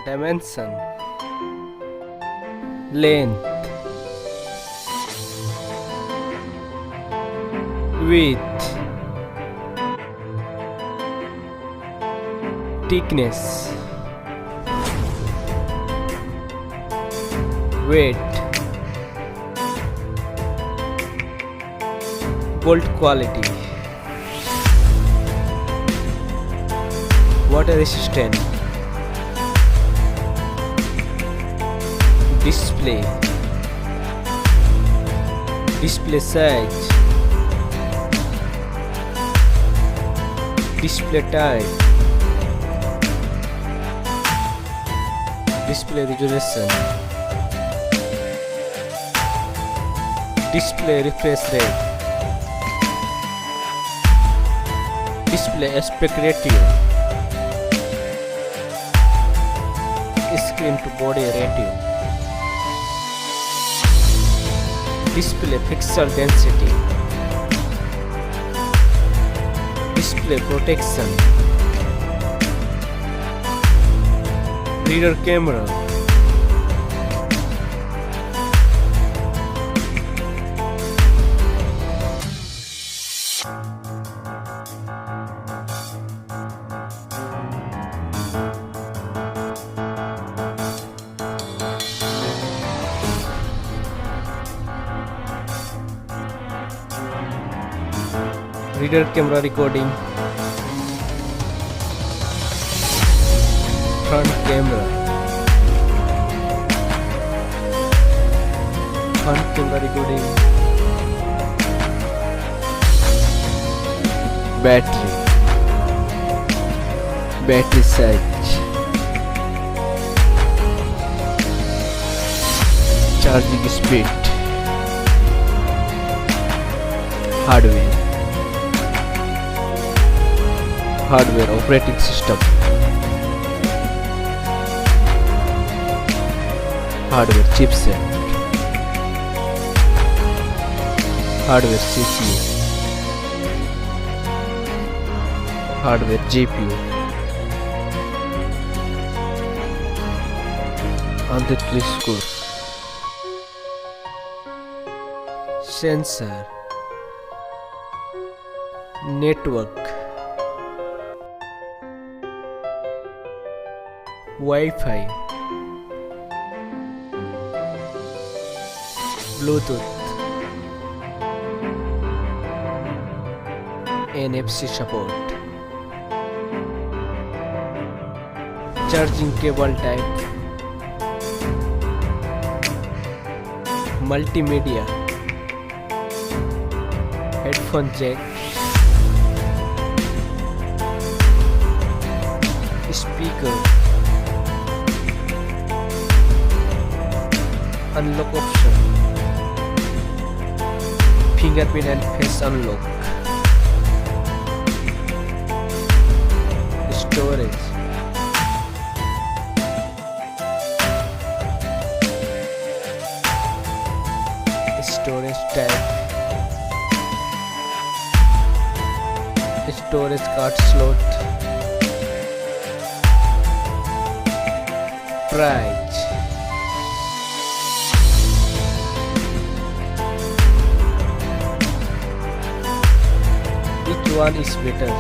dimension, length, width, thickness, weight, gold quality, water resistant, display size, display type, display resolution, display refresh rate, display aspect ratio, screen to body ratio, display pixel density, display protection, rear camera, rear camera recording, front camera recording, battery size, charging speed, hardware operating system, hardware chipset, hardware CPU, hardware GPU, oscilloscope, sensor, network, Wi-Fi, Bluetooth, NFC support, charging cable type, multimedia, headphone jack, speaker, unlock option, fingerprint and face unlock, storage, type, storage card slot, price. Which one is better?